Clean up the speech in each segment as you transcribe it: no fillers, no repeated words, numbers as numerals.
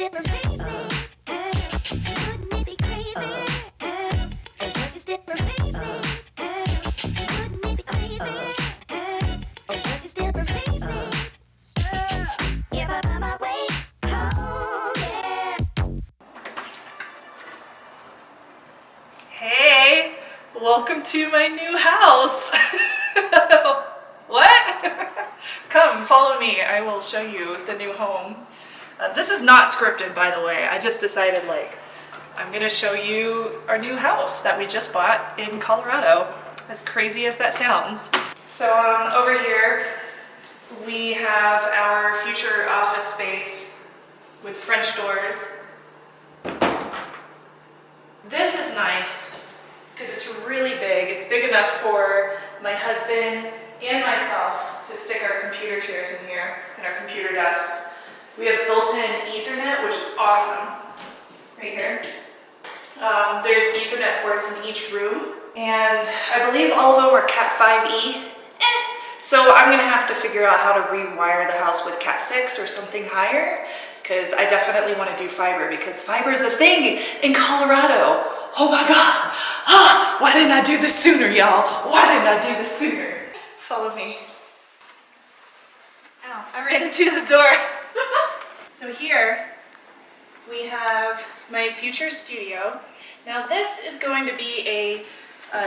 still amaze me? Wouldn't it be crazy? Oh, don't you still amaze me? Wouldn't it be crazy? Oh, don't you still amaze me? If I find my way home, yeah. Hey, welcome to my new house. What? Come, follow me. I will show you the new home. This is not scripted, by the way. I just decided, I'm gonna show you our new house that we just bought in Colorado. As crazy as that sounds. So over here, we have our future office space with French doors. This is nice because it's really big. It's big enough for my husband and myself to stick our computer chairs in here and our computer desks. We have built-in Ethernet, which is awesome, right here. There's Ethernet ports in each room, and I believe all of them are Cat 5e. So I'm gonna have to figure out how to rewire the house with Cat 6 or something higher, because I definitely want to do fiber, because fiber is a thing in Colorado. Oh my God, why didn't I do this sooner, y'all? Why didn't I do this sooner? Follow me. Ow, I ran into the door. So here we have my future studio. Now this is going to be a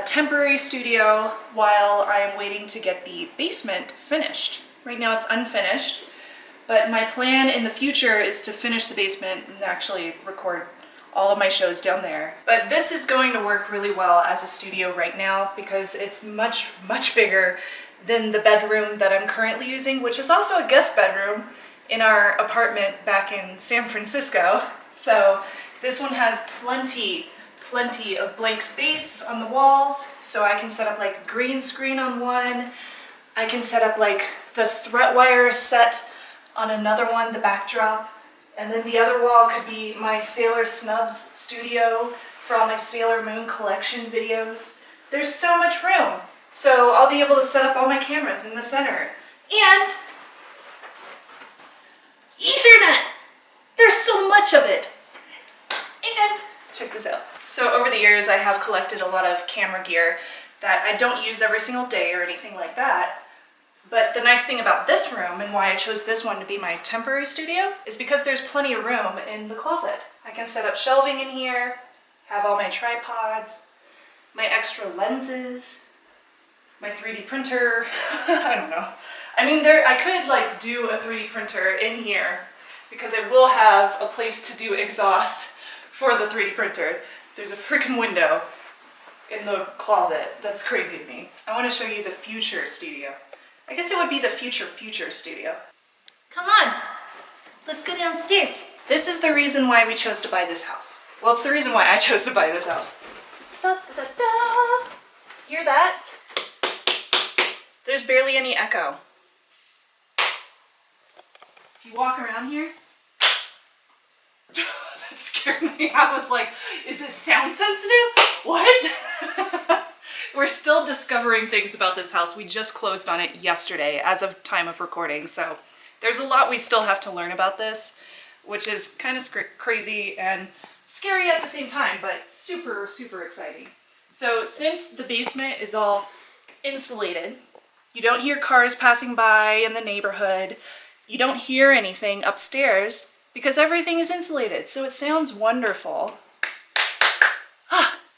temporary studio while I am waiting to get the basement finished. Right now it's unfinished, but my plan in the future is to finish the basement and actually record all of my shows down there. But this is going to work really well as a studio right now because it's much, much bigger than the bedroom that I'm currently using, which is also a guest bedroom in our apartment back in San Francisco. So this one has plenty of blank space on the walls, so I can set up like a green screen on one. I can set up like the threat wire set on another one, the backdrop. And then the other wall could be my Sailor Snubs studio for all my Sailor Moon collection videos. There's so much room. So I'll be able to set up all my cameras in the center. And Ethernet! There's so much of it. And check this out. So over the years I have collected a lot of camera gear that I don't use every single day or anything like that. But the nice thing about this room and why I chose this one to be my temporary studio is because there's plenty of room in the closet. I can set up shelving in here, have all my tripods, my extra lenses, my 3D printer. I don't know. I mean, I could do a 3D printer in here because I will have a place to do exhaust for the 3D printer. There's a freaking window in the closet. That's crazy to me. I want to show you the future studio. I guess it would be the future studio. Come on, let's go downstairs. This is the reason why we chose to buy this house. Well, it's the reason why I chose to buy this house. Da, da, da, da. Hear that? There's barely any echo. If you walk around here, that scared me. I was like, is it sound sensitive? What? We're still discovering things about this house. We just closed on it yesterday as of time of recording, so there's a lot we still have to learn about this, which is kind of crazy and scary at the same time, but super, super exciting. So since the basement is all insulated, you don't hear cars passing by in the neighborhood, you don't hear anything upstairs because everything is insulated, so it sounds wonderful.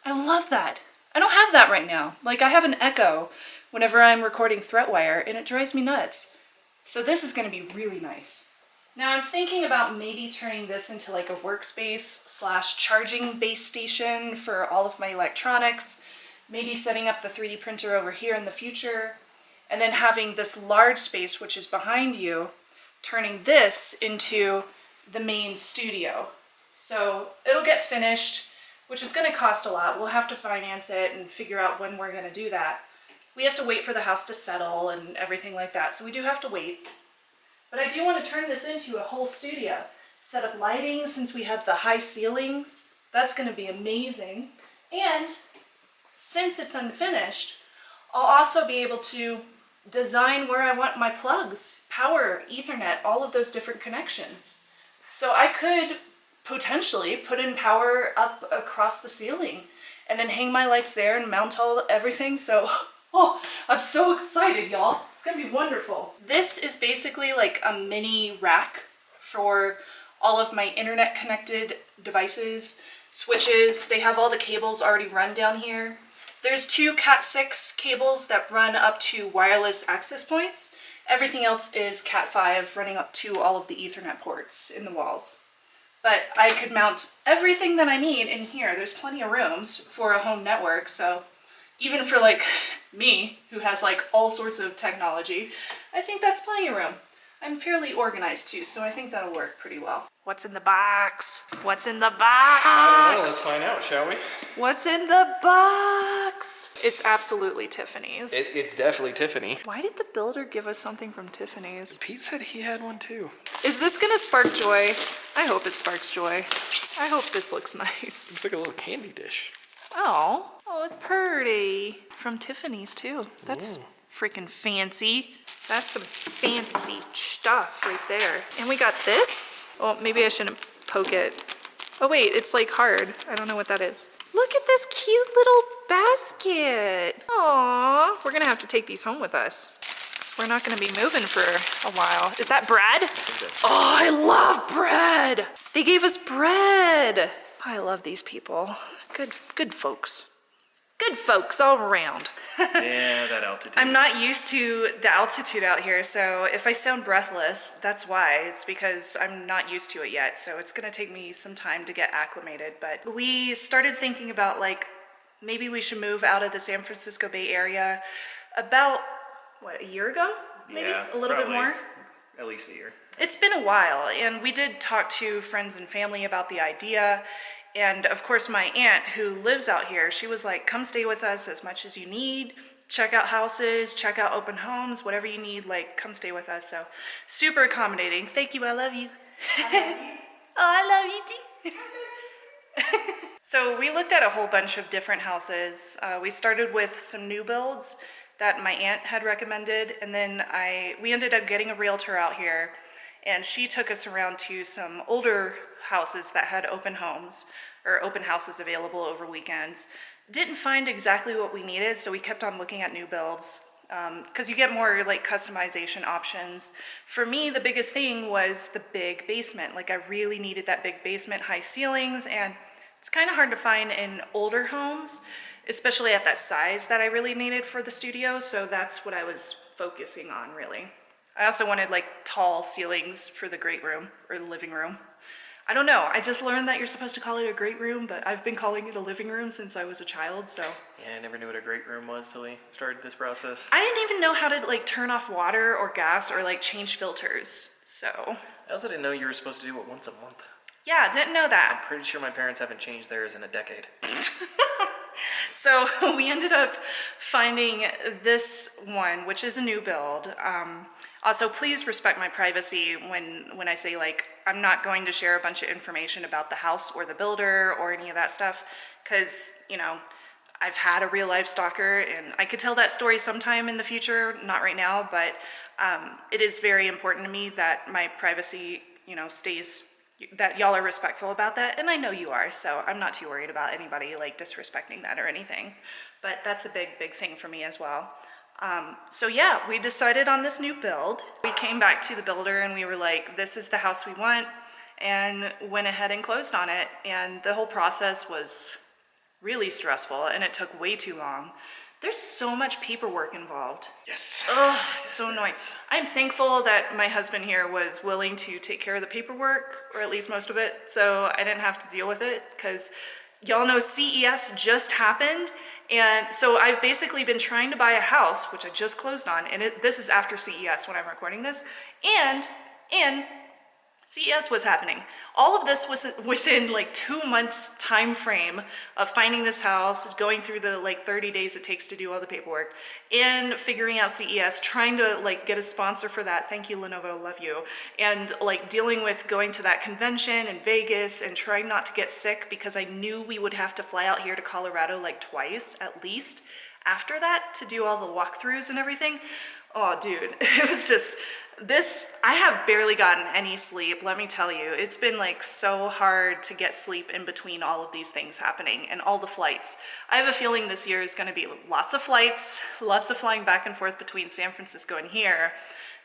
I love that. I don't have that right now. I have an echo whenever I'm recording Threatwire, and it drives me nuts. So this is going to be really nice. Now I'm thinking about maybe turning this into a workspace / charging base station for all of my electronics, maybe setting up the 3D printer over here in the future, and then having this large space, which is behind you, turning this into the main studio. So it'll get finished, which is going to cost a lot. We'll have to finance it and figure out when we're going to do that. We have to wait for the house to settle and everything like that, so we do have to wait. But I do want to turn this into a whole studio. Set up lighting since we have the high ceilings. That's going to be amazing. And since it's unfinished, I'll also be able to design where I want my plugs, power, Ethernet, all of those different connections. So I could potentially put in power up across the ceiling and then hang my lights there and mount everything. So, oh, I'm so excited, y'all. It's gonna be wonderful. This is basically like a mini rack for all of my internet connected devices, switches. They have all the cables already run down here. There's 2 Cat 6 cables that run up to wireless access points. Everything else is Cat 5 running up to all of the Ethernet ports in the walls. But I could mount everything that I need in here. There's plenty of rooms for a home network, so even for like me, who has like all sorts of technology, I think that's plenty of room. I'm fairly organized too, so I think that'll work pretty well. What's in the box? What's in the box? I don't know, let's find out, shall we? What's in the box? It's absolutely Tiffany's. It's definitely Tiffany. Why did the builder give us something from Tiffany's? Pete said he had one too. Is this gonna spark joy? I hope it sparks joy. I hope this looks nice. It's like a little candy dish. Oh, it's pretty. From Tiffany's too. That's freaking fancy. That's some fancy stuff right there. And we got this. Oh, maybe I shouldn't poke it. Oh wait, it's like hard. I don't know what that is. Look at this cute little basket. Aww, we're gonna have to take these home with us. So we're not gonna be moving for a while. Is that bread? Oh, I love bread. They gave us bread. I love these people. Good folks. Good folks all around. Yeah, that altitude. I'm not used to the altitude out here, so if I sound breathless, that's why. It's because I'm not used to it yet, so it's gonna take me some time to get acclimated. But we started thinking about like, maybe we should move out of the San Francisco Bay Area about, what, a year ago? Maybe? Yeah, a little bit probably. more? At least a year. It's been a while, and we did talk to friends and family about the idea. And of course, my aunt who lives out here, she was like, come stay with us as much as you need. Check out houses, check out open homes, whatever you need, like, come stay with us. So super accommodating. Thank you, I love you. Oh, I love you too. So we looked at a whole bunch of different houses. We started with some new builds that my aunt had recommended, and then we ended up getting a realtor out here, and she took us around to some older houses that had open homes or open houses available over weekends. Didn't find exactly what we needed, so we kept on looking at new builds because you get more like customization options. For me, the biggest thing was the big basement. Like I really needed that big basement, high ceilings, and it's kind of hard to find in older homes, especially at that size that I really needed for the studio, so that's what I was focusing on really. I also wanted like tall ceilings for the great room or the living room. I don't know, I just learned that you're supposed to call it a great room, but I've been calling it a living room since I was a child, so. Yeah, I never knew what a great room was till we started this process. I didn't even know how to like turn off water or gas or like change filters, so. I also didn't know you were supposed to do it once a month. Yeah, didn't know that. I'm pretty sure my parents haven't changed theirs in a decade. So we ended up finding this one, which is a new build. Also, please respect my privacy when I say like, I'm not going to share a bunch of information about the house or the builder or any of that stuff, because, you know, I've had a real life stalker and I could tell that story sometime in the future, not right now, but it is very important to me that my privacy, you know, stays, that y'all are respectful about that, and I know you are, so I'm not too worried about anybody like disrespecting that or anything, but that's a big thing for me as well. So yeah, we decided on this new build. We came back to the builder and we were like, this is the house we want, and went ahead and closed on it, and the whole process was really stressful and it took way too long. There's so much paperwork involved. Yes. Oh, it's so annoying. I'm thankful that my husband here was willing to take care of the paperwork, or at least most of it, so I didn't have to deal with it, because y'all know CES just happened, and so I've basically been trying to buy a house, which I just closed on, and this is after CES when I'm recording this, and CES was happening. All of this was within like 2 months time frame of finding this house, going through the like 30 days it takes to do all the paperwork, and figuring out CES, trying to like get a sponsor for that. Thank you, Lenovo, love you. And like dealing with going to that convention in Vegas and trying not to get sick, because I knew we would have to fly out here to Colorado like twice at least after that to do all the walkthroughs and everything. Oh dude, it was just, I have barely gotten any sleep, let me tell you. It's been like so hard to get sleep in between all of these things happening and all the flights. I have a feeling this year is gonna be lots of flights, lots of flying back and forth between San Francisco and here,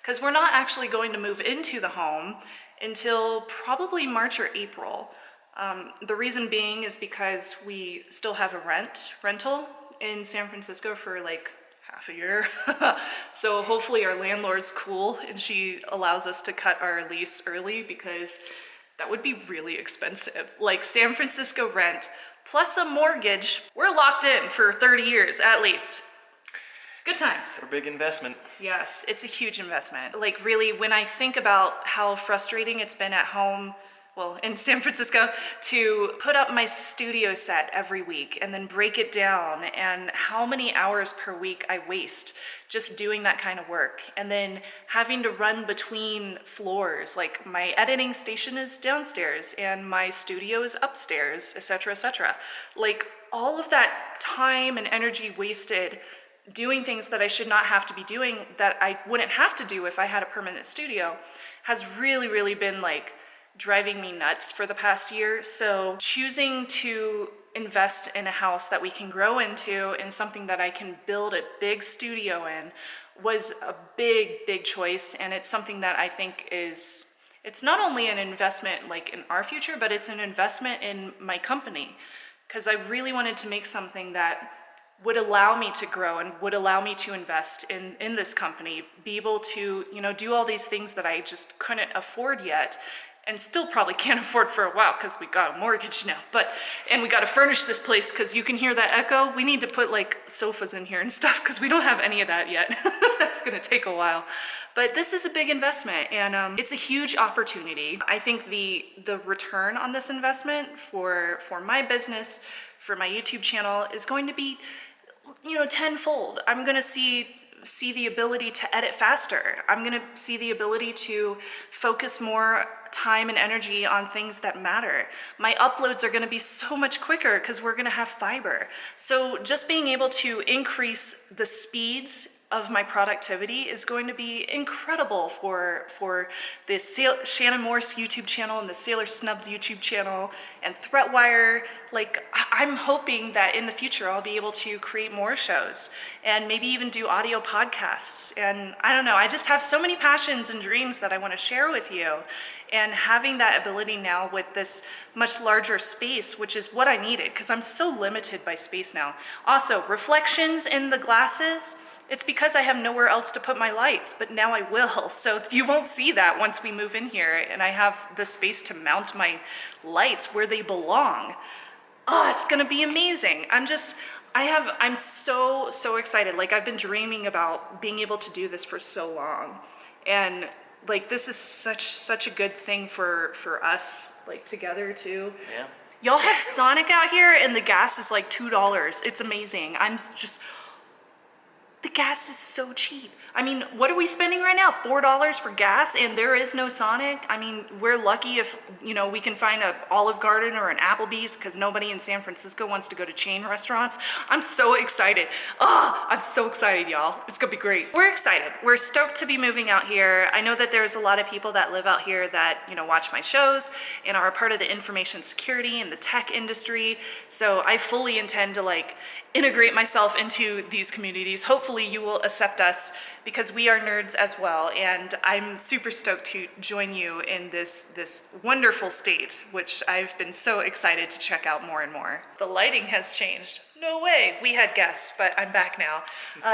because we're not actually going to move into the home until probably March or April. The reason being is because we still have a rental in San Francisco for like half a year. So hopefully our landlord's cool and she allows us to cut our lease early, because that would be really expensive. Like San Francisco rent plus a mortgage, we're locked in for 30 years at least. Good times. It's a big investment. Yes, it's a huge investment. Like really, when I think about how frustrating it's been at home, well, in San Francisco, to put up my studio set every week and then break it down, and how many hours per week I waste just doing that kind of work, and then having to run between floors. Like my editing station is downstairs and my studio is upstairs, etc., etc. Like all of that time and energy wasted doing things that I should not have to be doing, that I wouldn't have to do if I had a permanent studio, has really, really been like driving me nuts for the past year. So choosing to invest in a house that we can grow into, and something that I can build a big studio in, was a big, big choice. And it's something that I think is, it's not only an investment like in our future, but it's an investment in my company, because I really wanted to make something that would allow me to grow and would allow me to invest in this company, be able to, you know, do all these things that I just couldn't afford yet, and still probably can't afford for a while because we got a mortgage now. And we got to furnish this place, because you can hear that echo. We need to put like sofas in here and stuff, because we don't have any of that yet. That's gonna take a while. But this is a big investment, and it's a huge opportunity. I think the return on this investment for my business, for my YouTube channel, is going to be, you know, tenfold. I'm gonna see the ability to edit faster. I'm gonna see the ability to focus more time and energy on things that matter. My uploads are gonna be so much quicker because we're gonna have fiber. So just being able to increase the speeds of my productivity is going to be incredible for the Shannon Morse YouTube channel and the Sailor Snubs YouTube channel and Threatwire. Like, I'm hoping that in the future I'll be able to create more shows and maybe even do audio podcasts. And I don't know, I just have so many passions and dreams that I want to share with you. And having that ability now with this much larger space, which is what I needed, because I'm so limited by space now. Also, reflections in the glasses, it's because I have nowhere else to put my lights, but now I will. So you won't see that once we move in here and I have the space to mount my lights where they belong. Oh, it's gonna be amazing. I'm so excited. Like, I've been dreaming about being able to do this for so long. And like, this is such a good thing for us, like, together too. Yeah. Y'all have Sonic out here and the gas is like $2. It's amazing. The gas is so cheap. I mean, what are we spending right now? $4 for gas, and there is no Sonic? I mean, we're lucky if, you know, we can find an Olive Garden or an Applebee's, because nobody in San Francisco wants to go to chain restaurants. I'm so excited. Oh, I'm so excited, y'all. It's gonna be great. We're excited. We're stoked to be moving out here. I know that there's a lot of people that live out here that, you know, watch my shows and are a part of the information security and the tech industry. So I fully intend to, like, integrate myself into these communities. Hopefully you will accept us, because we are nerds as well, and I'm super stoked to join you in this wonderful state, which I've been so excited to check out more and more. The lighting has changed. No way, we had guests, but I'm back now.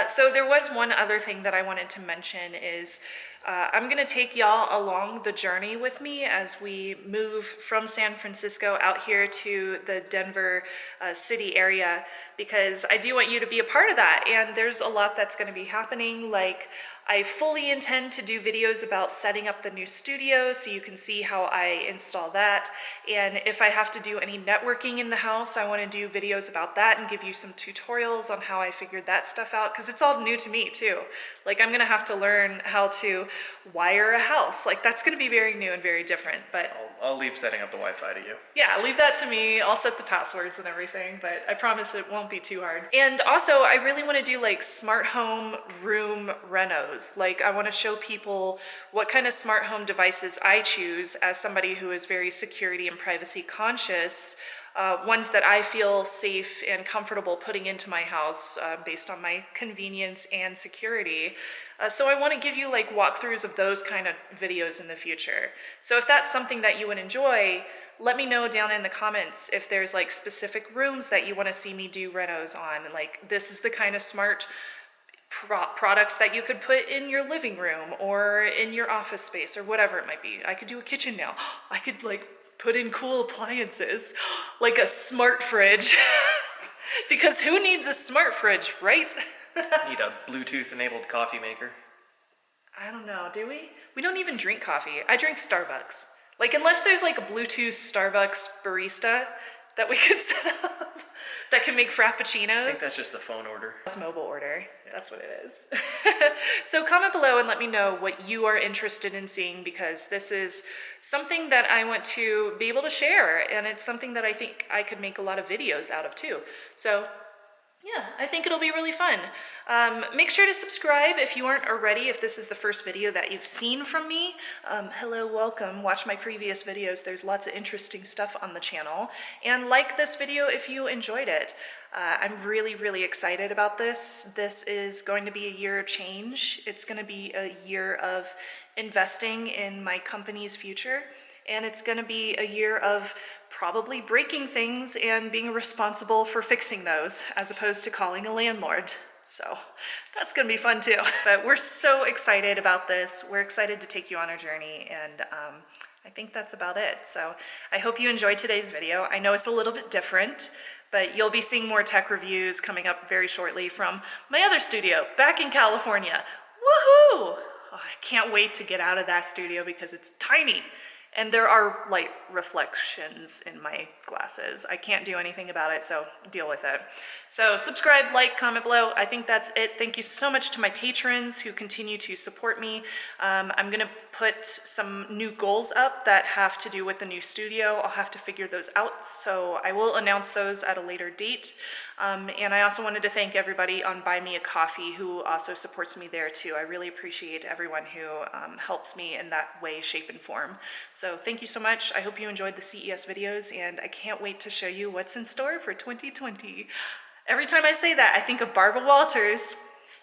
So there was one other thing that I wanted to mention is I'm gonna take y'all along the journey with me as we move from San Francisco out here to the Denver city area, because I do want you to be a part of that. And there's a lot that's gonna be happening. Like, I fully intend to do videos about setting up the new studio so you can see how I install that. And if I have to do any networking in the house, I want to do videos about that and give you some tutorials on how I figured that stuff out, because it's all new to me too. Like, I'm gonna have to learn how to wire a house. Like, that's gonna be very new and very different, but I'll leave setting up the Wi-Fi to you. yeah, leave that to me. I'll set the passwords and everything, but I promise it won't be too hard. And also, I really want to do like smart home room renos. renos. Like, I want to show people what kind of smart home devices I choose as somebody who is very security and privacy conscious, ones that I feel safe and comfortable putting into my house based on my convenience and security. So I want to give you like walkthroughs of those kind of videos in the future. So if that's something that you would enjoy, let me know down in the comments if there's like specific rooms that you want to see me do renos on. Like, this is the kind of smart products that you could put in your living room or in your office space or whatever it might be. I could do a kitchen now. I could like put in cool appliances like a smart fridge because who needs a smart fridge, right? Need a Bluetooth enabled coffee maker. I don't know, do we? We don't even drink coffee. I drink Starbucks. Like, unless there's like a Bluetooth Starbucks barista that we could set up that can make frappuccinos. I think that's just a phone order. It's mobile order. That's what it is. So comment below and let me know what you are interested in seeing, because this is something that I want to be able to share, and it's something that I think I could make a lot of videos out of too. So yeah, I think it'll be really fun. Make sure to subscribe if you aren't already, if this is the first video that you've seen from me. Hello, welcome. Watch my previous videos. There's lots of interesting stuff on the channel. And like this video if you enjoyed it. I'm really, really excited about this. This is going to be a year of change. It's going to be a year of investing in my company's future. And it's going to be a year of probably breaking things and being responsible for fixing those, as opposed to calling a landlord. So that's going to be fun too. But we're so excited about this. We're excited to take you on our journey, and I think that's about it. So I hope you enjoyed today's video. I know it's a little bit different, but you'll be seeing more tech reviews coming up very shortly from my other studio back in California. Woohoo! Oh, I can't wait to get out of that studio because it's tiny. And there are light reflections in my glasses. I can't do anything about it, so deal with it. So subscribe, like, comment below. I think that's it. Thank you so much to my patrons who continue to support me. I'm gonna put some new goals up that have to do with the new studio. I'll have to figure those out, so I will announce those at a later date. And I also wanted to thank everybody on Buy Me a Coffee who also supports me there too. I really appreciate everyone who helps me in that way, shape, and form. So thank you so much. I hope you enjoyed the CES videos, and I can't wait to show you what's in store for 2020. Every time I say that, I think of Barbara Walters.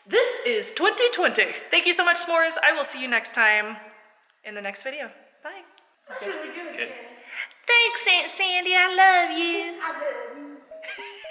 This is 2020. Thank you so much, s'mores. I will see you next time in the next video. Bye. That's really good. Good. Thanks, Aunt Sandy. I love you. I love you.